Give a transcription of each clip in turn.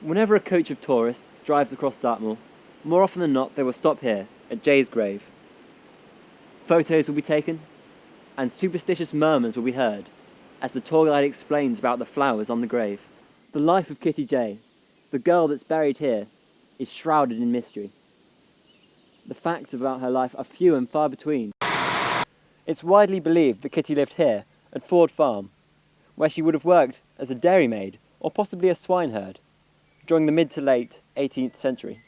Whenever a coach of tourists drives across Dartmoor, more often than not they will stop here, at Jay's grave. Photos will be taken, and superstitious murmurs will be heard as the tour guide explains about the flowers on the grave. The life of Kitty Jay, the girl that's buried here, is shrouded in mystery. The facts about her life are few and far between. It's widely believed that Kitty lived here, at Ford Farm, where she would have worked as a dairymaid or possibly a swineherd during the mid to late 18th century.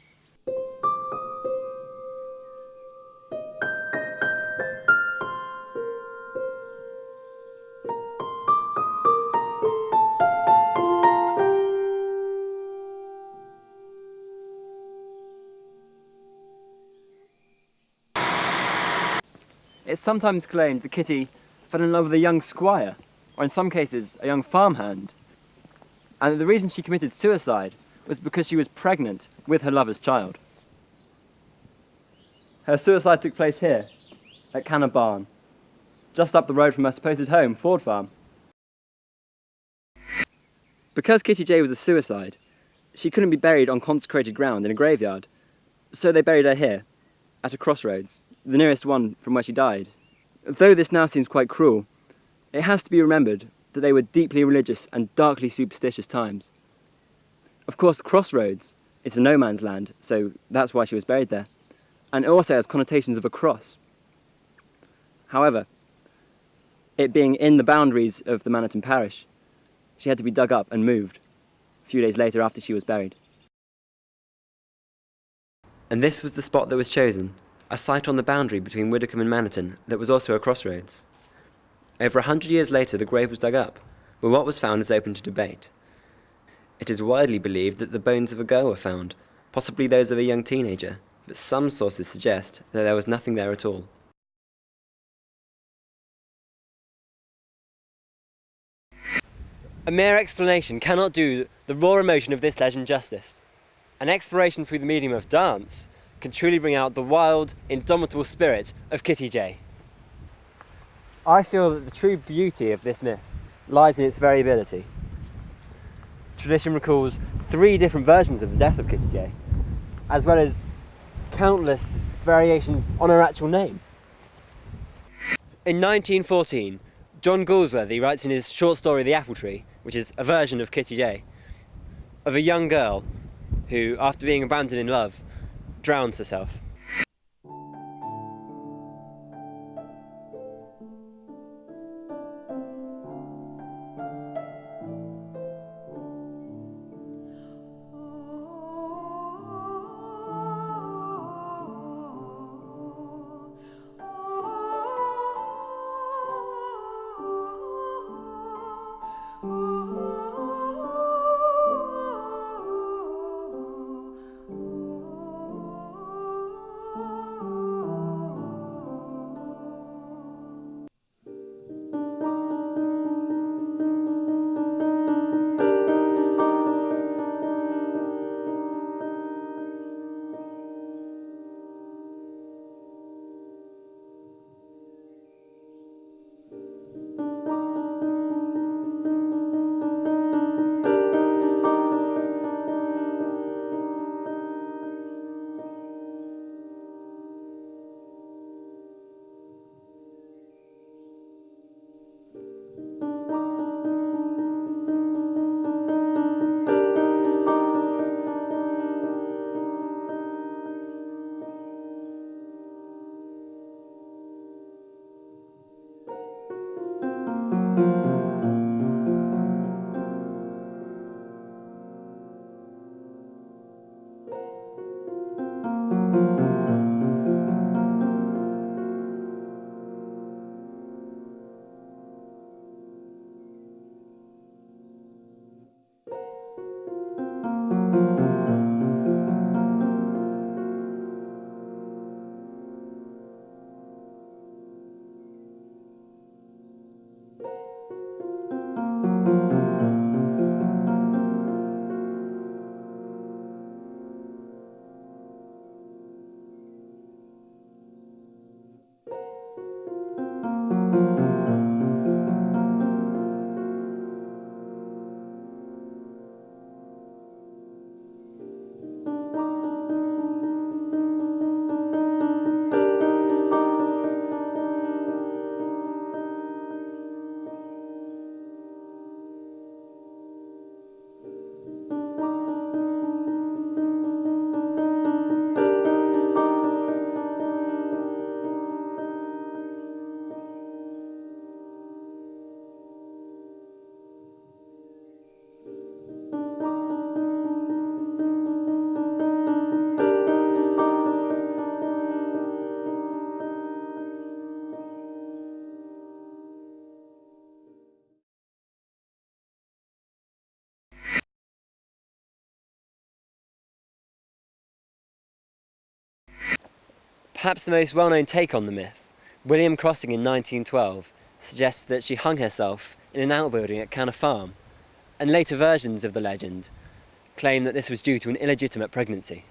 It's sometimes claimed that Kitty fell in love with a young squire, or in some cases, a young farmhand, and that the reason she committed suicide was because she was pregnant with her lover's child. Her suicide took place here, at Canner Barn, just up the road from her supposed home, Ford Farm. Because Kitty Jay was a suicide, she couldn't be buried on consecrated ground in a graveyard, so they buried her here, at a crossroads, the nearest one from where she died. Though this now seems quite cruel, it has to be remembered that they were deeply religious and darkly superstitious times. Of course, the crossroads is a no man's land, so that's why she was buried there, and it also has connotations of a cross. However, it being in the boundaries of the Manhattan parish, she had to be dug up and moved a few days later after she was buried. And this was the spot that was chosen, a site on the boundary between Widdicombe and Manhattan that was also a crossroads. Over 100 years later, the grave was dug up, but what was found is open to debate. It is widely believed that the bones of a girl were found, possibly those of a young teenager, but some sources suggest that there was nothing there at all. A mere explanation cannot do the raw emotion of this legend justice. An exploration through the medium of dance can truly bring out the wild, indomitable spirit of Kitty Jay. I feel that the true beauty of this myth lies in its variability. Tradition recalls 3 different versions of the death of Kitty Jay, as well as countless variations on her actual name. In 1914, John Galsworthy writes in his short story The Apple Tree, which is a version of Kitty Jay, of a young girl who, after being abandoned in love, drowns herself. Perhaps the most well-known take on the myth, William Crossing in 1912, suggests that she hung herself in an outbuilding at Canna Farm, and later versions of the legend claim that this was due to an illegitimate pregnancy.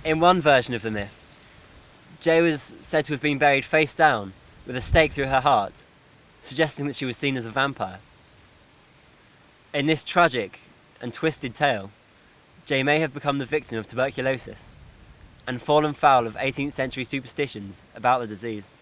In one version of the myth, Jo was said to have been buried face down with a stake through her heart, suggesting that she was seen as a vampire. In this tragic and twisted tale, Jo may have become the victim of tuberculosis and fallen foul of 18th century superstitions about the disease.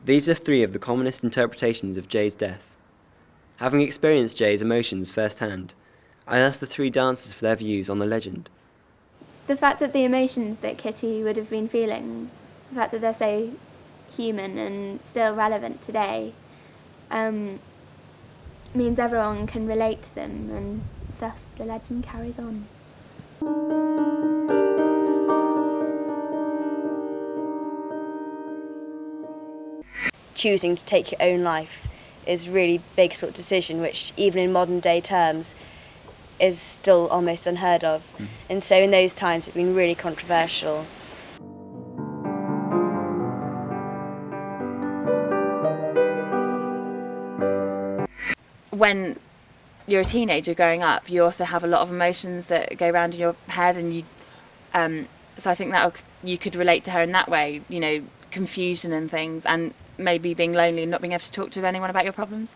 These are three of the commonest interpretations of Jay's death. Having experienced Jay's emotions firsthand, I asked the three dancers for their views on the legend. The fact that the emotions that Kitty would have been feeling, the fact that they're so human and still relevant today, means everyone can relate to them, and thus the legend carries on. Choosing to take your own life is a really big sort of decision, which even in modern day terms is still almost unheard of. And so in those times it's been really controversial. When you're a teenager growing up, you also have a lot of emotions that go around in your head, and you so I think that you could relate to her in that way, you know, confusion and things, and maybe being lonely and not being able to talk to anyone about your problems.